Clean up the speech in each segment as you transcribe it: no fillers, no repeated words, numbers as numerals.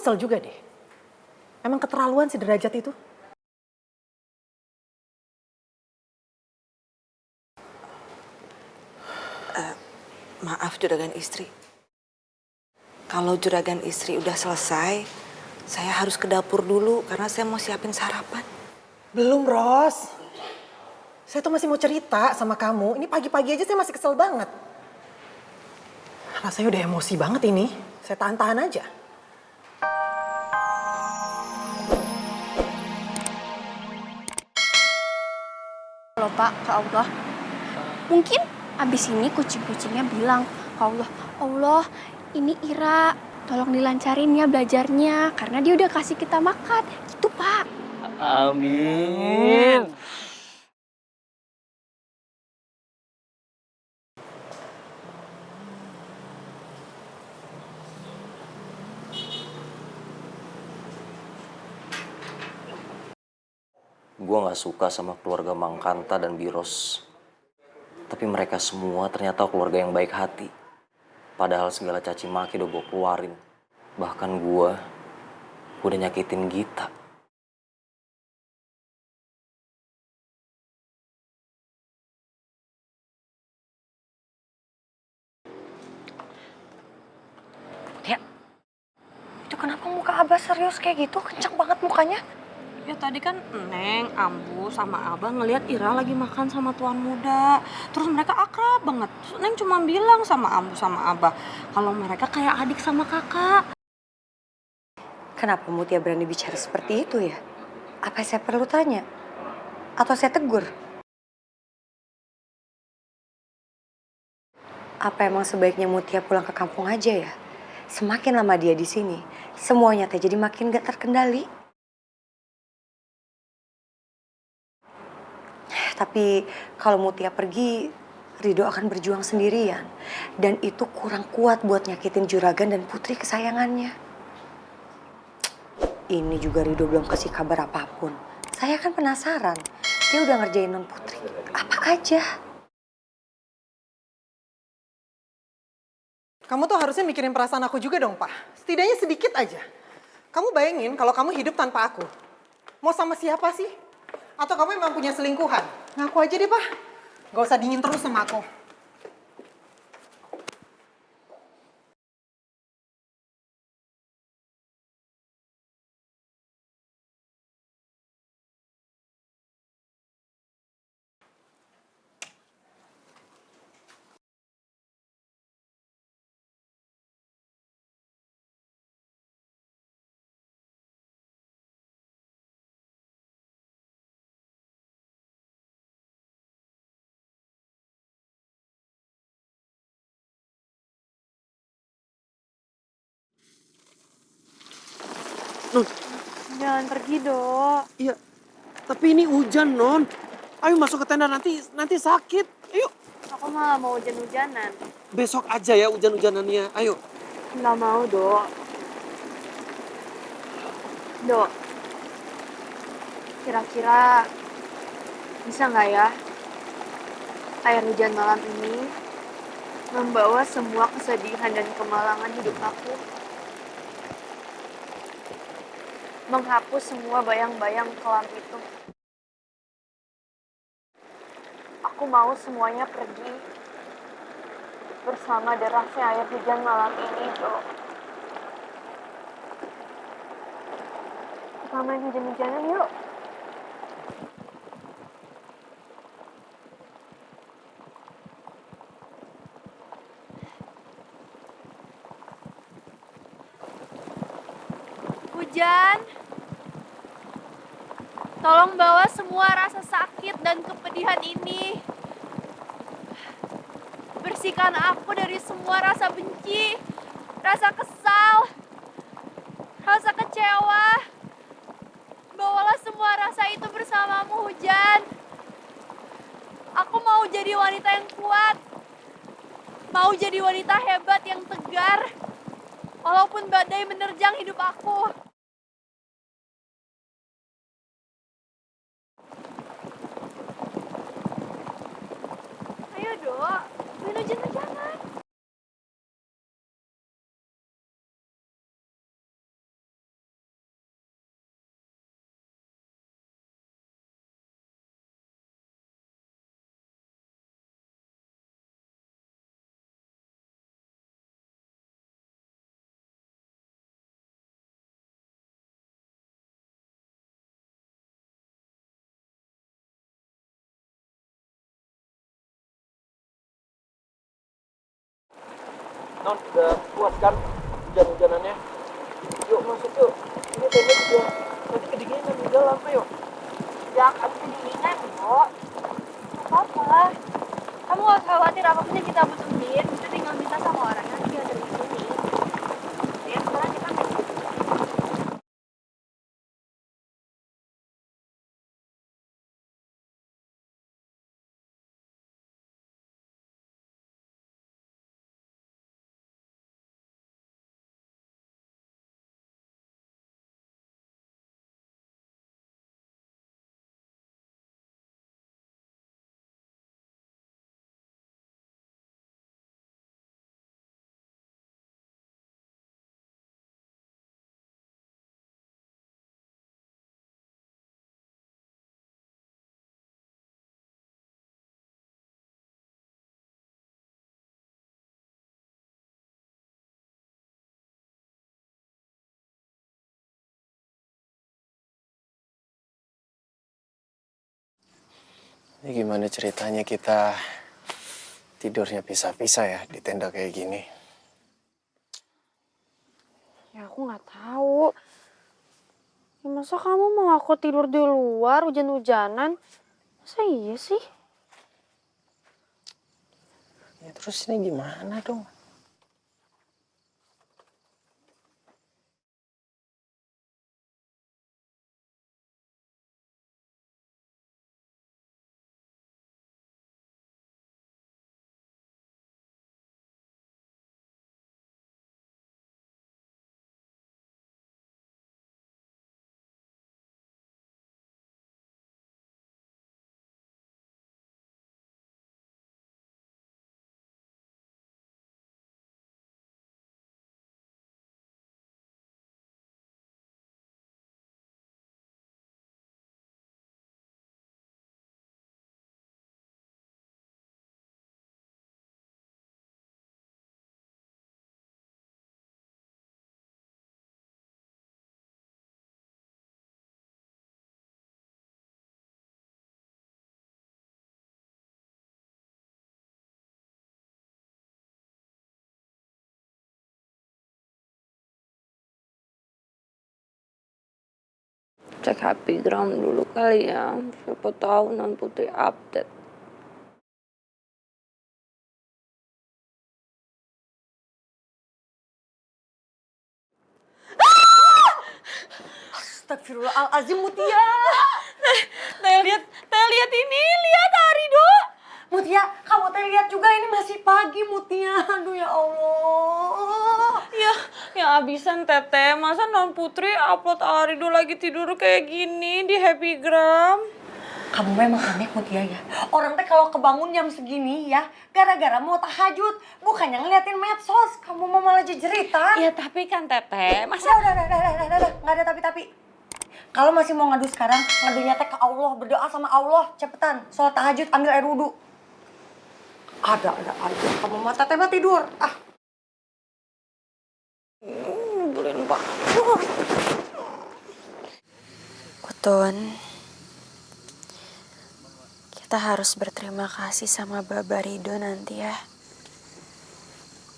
kesel juga deh. Emang keterlaluan si Derajat itu. Maaf juragan istri. Kalau juragan istri udah selesai, saya harus ke dapur dulu karena saya mau siapin sarapan. Belum, Ros. Saya tuh masih mau cerita sama kamu. Ini pagi-pagi aja saya masih kesel banget. Rasanya udah emosi banget ini. Saya tahan-tahan aja. Loh Pak, ke Allah. Mungkin abis ini kucing-kucingnya bilang ke Allah, Allah ini Ira, tolong dilancarin ya belajarnya karena dia udah kasih kita makan. Gitu Pak. Amin. Gue gak suka sama keluarga Mang Kanta dan Biros. Tapi mereka semua ternyata keluarga yang baik hati. Padahal segala caci maki udah gue keluarin. Bahkan gue udah nyakitin Gita. Ya, itu kenapa muka Abah serius kayak gitu? Kenceng banget mukanya. Ya tadi kan Neng, Ambu, sama Abah ngelihat Ira lagi makan sama tuan muda. Terus mereka akrab banget. Terus Neng cuma bilang sama Ambu sama Abah kalau mereka kayak adik sama kakak. Kenapa Mutia berani bicara seperti itu ya? Apa saya perlu tanya? Atau saya tegur? Apa emang sebaiknya Mutia pulang ke kampung aja ya? Semakin lama dia di sini, semuanya teh jadi makin gak terkendali. Tapi kalau Mutia pergi, Rido akan berjuang sendirian. Dan itu kurang kuat buat nyakitin Juragan dan putri kesayangannya. Ini juga Rido belum kasih kabar apapun. Saya kan penasaran, dia udah ngerjain non putri apa aja. Kamu tuh harusnya mikirin perasaan aku juga dong, Pak. Setidaknya sedikit aja. Kamu bayangin kalau kamu hidup tanpa aku. Mau sama siapa sih? Atau kamu memang punya selingkuhan? Ngaku aja deh, Pak. Gak usah dingin terus sama aku. Non, Jangan pergi, Dok. iya. Tapi ini hujan, Non. Ayo masuk ke tenda, nanti sakit. Ayo. Aku malah mau hujan-hujanan. Besok aja ya hujan-hujanannya. Ayo. Nggak mau, Dok. Dok, kira-kira bisa nggak ya air hujan malam ini membawa semua kesedihan dan kemalangan hidup aku? Menghapus semua bayang-bayang kelam itu. Aku mau semuanya pergi bersama derasnya air hujan malam ini, Dok. Kita main hujan-hujanan yuk. Hujan, tolong bawa semua rasa sakit dan kepedihan ini. Bersihkan aku dari semua rasa benci, rasa kesal, rasa kecewa. Bawalah semua rasa itu bersamamu, Hujan. Aku mau jadi wanita yang kuat. Mau jadi wanita hebat yang tegar. Walaupun badai menerjang hidup aku. Ayo, Dok. Main hujan-hujanan. Non, udah puas kan hujan-hujanannya? Yuk masuk yuk. Ini tenda juga nanti kedinginan di dalam, ayo. Ya, kamu kedinginan, kok. Apa-apa. Kamu gak usah khawatir apapun yang kita butuhin. Kita tinggal minta sama orang yang tinggal dari sini. Ya, sekarang kita main. Ini gimana ceritanya kita tidurnya pisah-pisah ya di tenda kayak gini? Ya aku nggak tahu. Ya, masa kamu mau aku tidur di luar hujan-hujanan? Masa iya sih? Ya terus ini gimana dong? Cek happygram dulu kali ya. Siapa tahu non Putri update. Astagfirullahaladzim Mutia. Teh lihat ini, lihat Arido. Mutia, kamu teh lihat juga ini masih pagi Mutia. Aduh ya Allah. Ya abisan Teteh, masa non Putri upload Arido lagi tidur kayak gini di happygram? Kamu memang aneh Mutia ya. Orang teh kalau kebangun jam segini ya, gara-gara mau tahajud, bukannya ngeliatin medsos. Kamu mau malah jejeritan. Ya tapi kan Teteh, masa Udah, nggak ada tapi-tapi. Kalau masih mau ngadu sekarang, ngadunya teh ke Allah, berdoa sama Allah, cepetan. Sholat tahajud, ambil air wudhu. Ada aja, kamu mata teh mah tidur. Ah, nyebelin banget. Kutun, kita harus berterima kasih sama Baba Rido nanti ya.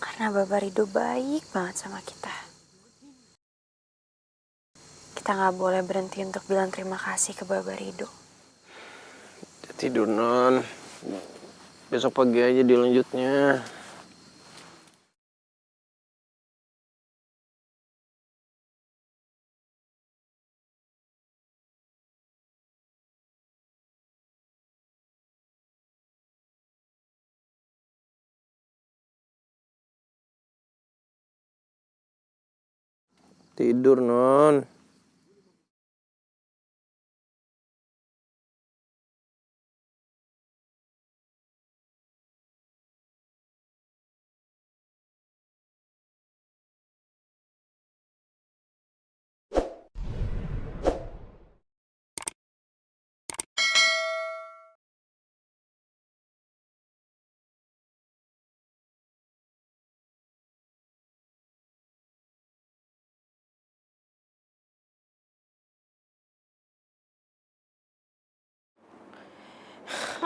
Karena Baba Rido baik banget sama kita. Kita nggak boleh berhenti untuk bilang terima kasih ke Baba Rido. Tidur non. Besok pagi aja dilanjutnya. Tidur non.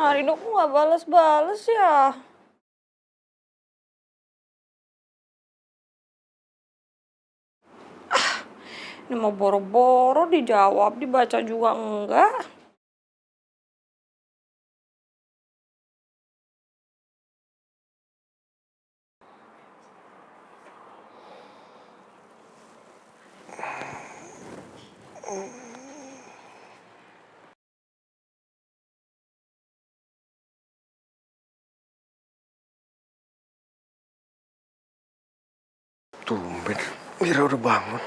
Arido kok nggak balas-balas ya? Ini mau boro-boro dijawab, dibaca juga enggak. Tumben, Mira udah bangun.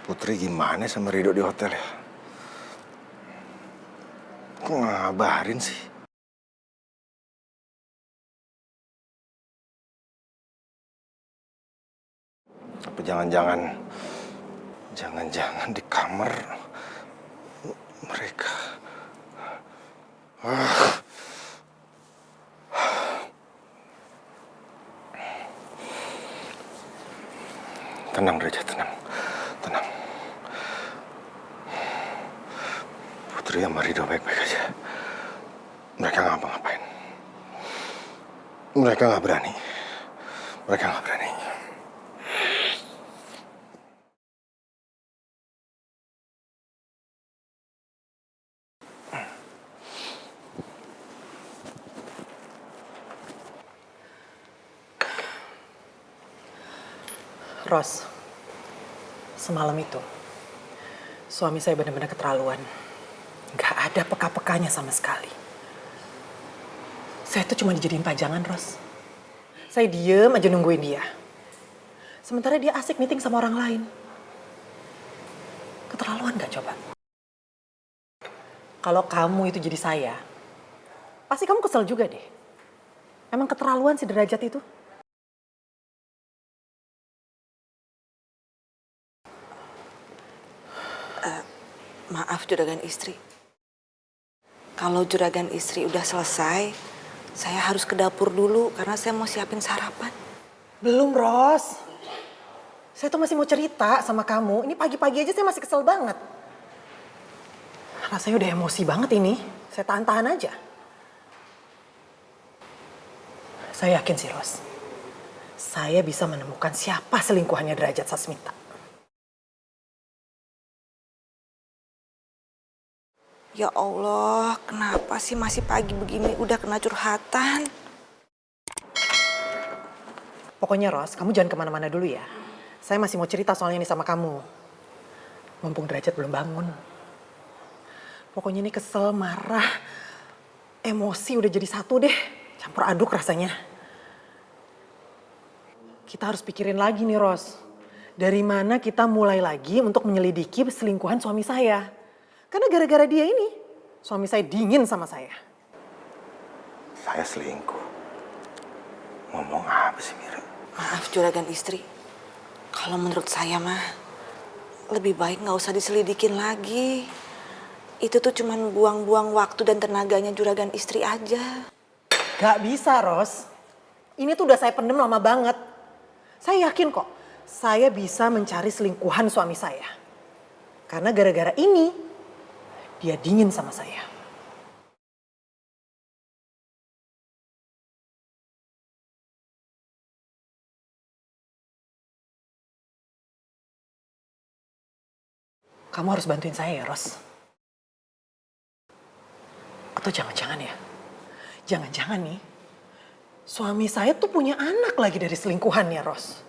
Putri gimana sama Rido di hotel ya? Kok nggak ngabarin sih? Apa jangan-jangan di kamar mereka. Ah. Tenang Raja, tenang. Putri sama Rido baik-baik aja. Mereka nggak ngapa-ngapain. Mereka nggak berani. Ros, semalam itu suami saya benar-benar keterlaluan. Gak ada peka-pekanya sama sekali. Saya tuh cuma dijadiin pajangan, Ros. Saya diem aja nungguin dia. Sementara dia asik meeting sama orang lain. Keterlaluan gak coba? Kalau kamu itu jadi saya, pasti kamu kesel juga deh. Emang keterlaluan si Derajat itu? Maaf juragan istri. Kalau juragan istri udah selesai, saya harus ke dapur dulu karena saya mau siapin sarapan. Belum, Ros. Saya tuh masih mau cerita sama kamu. Ini pagi-pagi aja saya masih kesel banget. Rasanya udah emosi banget ini. Saya tahan-tahan aja. Saya yakin sih, Ros. Saya bisa menemukan siapa selingkuhannya Derajat Sasmita. Ya Allah, kenapa sih masih pagi begini udah kena curhatan? Pokoknya Ros, kamu jangan kemana-mana dulu ya. Saya masih mau cerita soalnya ini sama kamu. Mumpung Derajat belum bangun. Pokoknya ini kesel, marah, emosi udah jadi satu deh. Campur aduk rasanya. Kita harus pikirin lagi nih Ros. Dari mana kita mulai lagi untuk menyelidiki selingkuhan suami saya. Karena gara-gara dia ini, suami saya dingin sama saya. Saya selingkuh. Ngomong apa sih Mira? Maaf juragan istri. Kalau menurut saya mah, lebih baik nggak usah diselidikin lagi. Itu tuh cuman buang-buang waktu dan tenaganya juragan istri aja. Gak bisa Ros. Ini tuh udah saya pendem lama banget. Saya yakin kok, saya bisa mencari selingkuhan suami saya. Karena gara-gara ini, dia dingin sama saya. Kamu harus bantuin saya ya, Ros. Atau jangan-jangan ya, jangan-jangan nih, suami saya tuh punya anak lagi dari selingkuhannya, Ros.